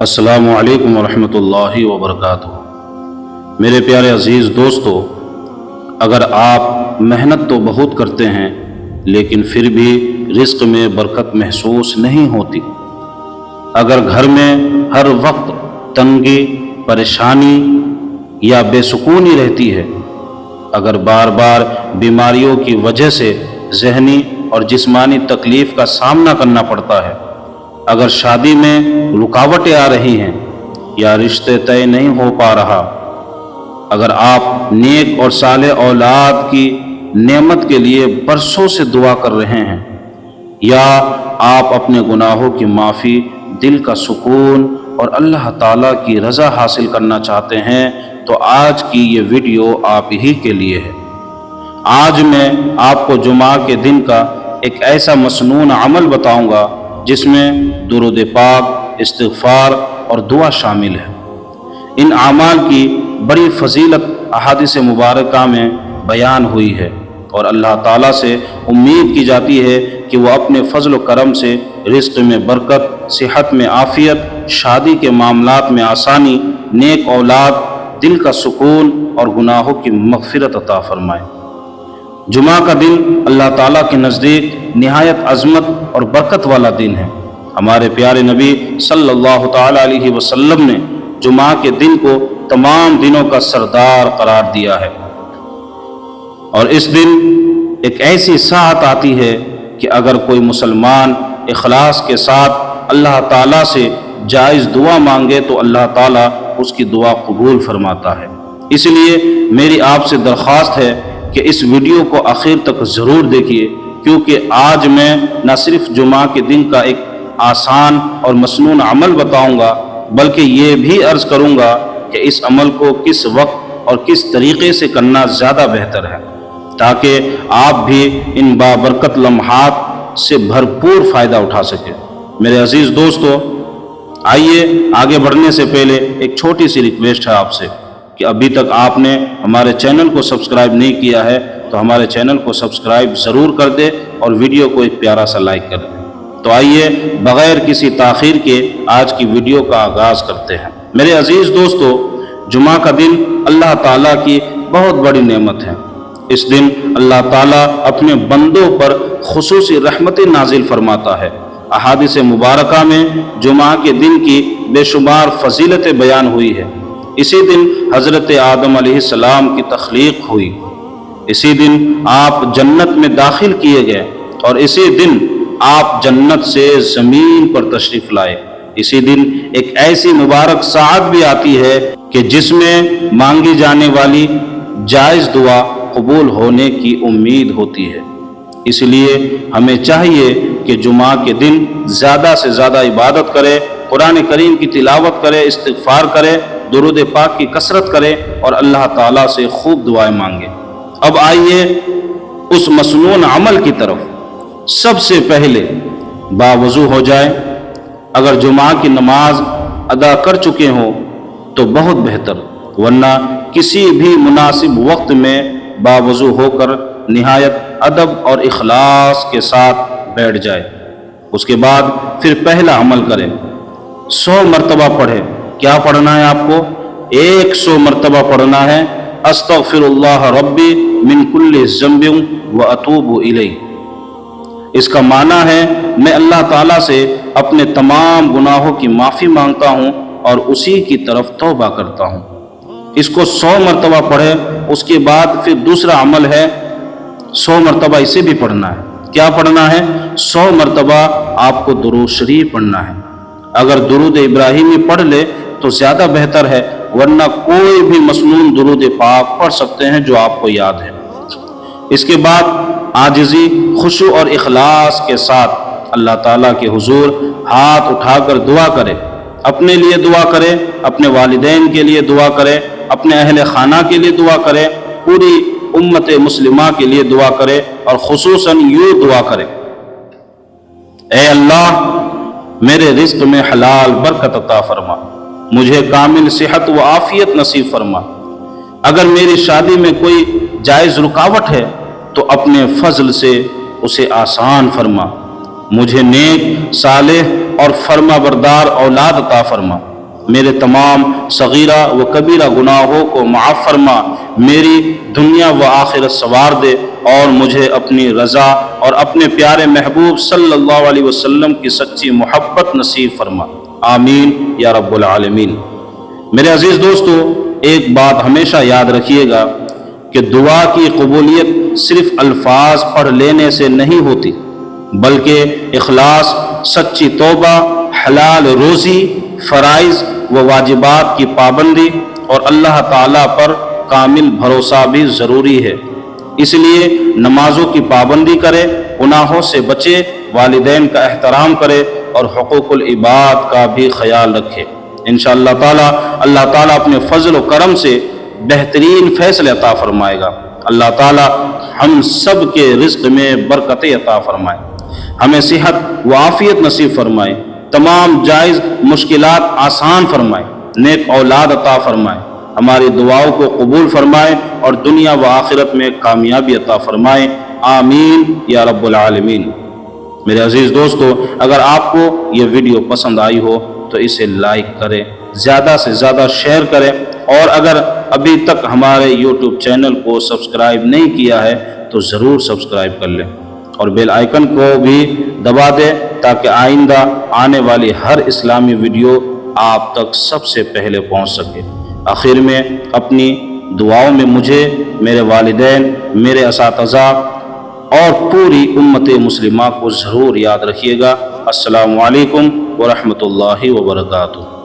السلام علیکم ورحمۃ اللہ وبرکاتہ۔ میرے پیارے عزیز دوستو، اگر آپ محنت تو بہت کرتے ہیں لیکن پھر بھی رزق میں برکت محسوس نہیں ہوتی، اگر گھر میں ہر وقت تنگی، پریشانی یا بے سکونی رہتی ہے، اگر بار بار بیماریوں کی وجہ سے ذہنی اور جسمانی تکلیف کا سامنا کرنا پڑتا ہے، اگر شادی میں رکاوٹیں آ رہی ہیں یا رشتے طے نہیں ہو پا رہا، اگر آپ نیک اور صالح اولاد کی نعمت کے لیے برسوں سے دعا کر رہے ہیں، یا آپ اپنے گناہوں کی معافی، دل کا سکون اور اللہ تعالیٰ کی رضا حاصل کرنا چاہتے ہیں، تو آج کی یہ ویڈیو آپ ہی کے لیے ہے۔ آج میں آپ کو جمعہ کے دن کا ایک ایسا مسنون عمل بتاؤں گا جس میں درود پاک، استغفار اور دعا شامل ہے۔ ان اعمال کی بڑی فضیلت احادیث مبارکہ میں بیان ہوئی ہے، اور اللہ تعالیٰ سے امید کی جاتی ہے کہ وہ اپنے فضل و کرم سے رزق میں برکت، صحت میں عافیت، شادی کے معاملات میں آسانی، نیک اولاد، دل کا سکون اور گناہوں کی مغفرت عطا فرمائے۔ جمعہ کا دن اللہ تعالیٰ کے نزدیک نہایت عظمت اور برکت والا دن ہے۔ ہمارے پیارے نبی صلی اللہ تعالیٰ علیہ وسلم نے جمعہ کے دن کو تمام دنوں کا سردار قرار دیا ہے، اور اس دن ایک ایسی ساعت آتی ہے کہ اگر کوئی مسلمان اخلاص کے ساتھ اللہ تعالیٰ سے جائز دعا مانگے تو اللہ تعالیٰ اس کی دعا قبول فرماتا ہے۔ اس لیے میری آپ سے درخواست ہے کہ اس ویڈیو کو آخر تک ضرور دیکھیے، کیونکہ آج میں نہ صرف جمعہ کے دن کا ایک آسان اور مسنون عمل بتاؤں گا، بلکہ یہ بھی عرض کروں گا کہ اس عمل کو کس وقت اور کس طریقے سے کرنا زیادہ بہتر ہے، تاکہ آپ بھی ان بابرکت لمحات سے بھرپور فائدہ اٹھا سکیں۔ میرے عزیز دوستو، آئیے آگے بڑھنے سے پہلے ایک چھوٹی سی ریکویسٹ ہے آپ سے کہ ابھی تک آپ نے ہمارے چینل کو سبسکرائب نہیں کیا ہے تو ہمارے چینل کو سبسکرائب ضرور کر دے اور ویڈیو کو ایک پیارا سا لائک کر دیں۔ تو آئیے بغیر کسی تاخیر کے آج کی ویڈیو کا آغاز کرتے ہیں۔ میرے عزیز دوستو، جمعہ کا دن اللہ تعالیٰ کی بہت بڑی نعمت ہے۔ اس دن اللہ تعالیٰ اپنے بندوں پر خصوصی رحمت نازل فرماتا ہے۔ احادیث مبارکہ میں جمعہ کے دن کی بے شمار فضیلتیں بیان ہوئی ہے۔ اسی دن حضرت آدم علیہ السلام کی تخلیق ہوئی، اسی دن آپ جنت میں داخل کیے گئے، اور اسی دن آپ جنت سے زمین پر تشریف لائے۔ اسی دن ایک ایسی مبارک ساعت بھی آتی ہے کہ جس میں مانگی جانے والی جائز دعا قبول ہونے کی امید ہوتی ہے۔ اس لیے ہمیں چاہیے کہ جمعہ کے دن زیادہ سے زیادہ عبادت کرے، قرآن کریم کی تلاوت کرے، استغفار کرے، درود پاک کی کثرت کرے اور اللہ تعالیٰ سے خوب دعائیں مانگے۔ اب آئیے اس مسنون عمل کی طرف۔ سب سے پہلے باوضو ہو جائے۔ اگر جمعہ کی نماز ادا کر چکے ہوں تو بہت بہتر، ورنہ کسی بھی مناسب وقت میں باوضو ہو کر نہایت ادب اور اخلاص کے ساتھ بیٹھ جائے۔ اس کے بعد پھر پہلا عمل کرے، 100 مرتبہ پڑھے۔ کیا پڑھنا ہے آپ کو؟ 100 مرتبہ پڑھنا ہے، استغفر اللہ ربی من کل ذنب واتوب الیہ۔ اس کا معنی ہے میں اللہ تعالیٰ سے اپنے تمام گناہوں کی معافی مانگتا ہوں اور اسی کی طرف توبہ کرتا ہوں۔ اس کو 100 مرتبہ پڑھے۔ اس کے بعد پھر دوسرا عمل ہے، 100 مرتبہ اسے بھی پڑھنا ہے۔ کیا پڑھنا ہے؟ 100 مرتبہ آپ کو درود شریف پڑھنا ہے۔ اگر درود ابراہیمی پڑھ لے تو زیادہ بہتر ہے، ورنہ کوئی بھی مسنون درود پاک پڑھ سکتے ہیں جو آپ کو یاد ہے۔ اس کے بعد عاجزی، خشوع اور اخلاص کے ساتھ اللہ تعالیٰ کے حضور ہاتھ اٹھا کر دعا کرے۔ اپنے لیے دعا کرے، اپنے والدین کے لیے دعا کرے، اپنے اہل خانہ کے لیے دعا کرے، پوری امت مسلمہ کے لیے دعا کرے، اور خصوصاً یوں دعا کرے، اے اللہ میرے رزق میں حلال برکت عطا فرما، مجھے کامل صحت و عافیت نصیب فرما۔ اگر میری شادی میں کوئی جائز رکاوٹ ہے تو اپنے فضل سے اسے آسان فرما، مجھے نیک، صالح اور فرما بردار اولاد عطا فرما، میرے تمام صغیرہ و کبیرہ گناہوں کو معاف فرما، میری دنیا و آخرت سنوار دے اور مجھے اپنی رضا اور اپنے پیارے محبوب صلی اللہ علیہ وسلم کی سچی محبت نصیب فرما، آمین یا رب العالمین۔ میرے عزیز دوستو، ایک بات ہمیشہ یاد رکھیے گا کہ دعا کی قبولیت صرف الفاظ پڑھ لینے سے نہیں ہوتی، بلکہ اخلاص، سچی توبہ، حلال روزی، فرائض و واجبات کی پابندی اور اللہ تعالیٰ پر کامل بھروسہ بھی ضروری ہے۔ اس لیے نمازوں کی پابندی کرے، گناہوں سے بچے، والدین کا احترام کرے اور حقوق العباد کا بھی خیال رکھے۔ انشاءاللہ تعالیٰ اللہ تعالیٰ اپنے فضل و کرم سے بہترین فیصلے عطا فرمائے گا۔ اللہ تعالیٰ ہم سب کے رزق میں برکتیں عطا فرمائے، ہمیں صحت و عافیت نصیب فرمائے، تمام جائز مشکلات آسان فرمائے، نیک اولاد عطا فرمائے، ہماری دعاؤں کو قبول فرمائے اور دنیا و آخرت میں کامیابی عطا فرمائے، آمین یا رب العالمین۔ میرے عزیز دوستو، اگر آپ کو یہ ویڈیو پسند آئی ہو تو اسے لائک کریں، زیادہ سے زیادہ شیئر کریں، اور اگر ابھی تک ہمارے یوٹیوب چینل کو سبسکرائب نہیں کیا ہے تو ضرور سبسکرائب کر لیں اور بیل آئیکن کو بھی دبا دیں تاکہ آئندہ آنے والی ہر اسلامی ویڈیو آپ تک سب سے پہلے پہنچ سکے۔ آخر میں اپنی دعاؤں میں مجھے، میرے والدین، میرے اساتذہ اور پوری امت مسلمہ کو ضرور یاد رکھیے گا۔ السلام علیکم ورحمۃ اللہ وبرکاتہ۔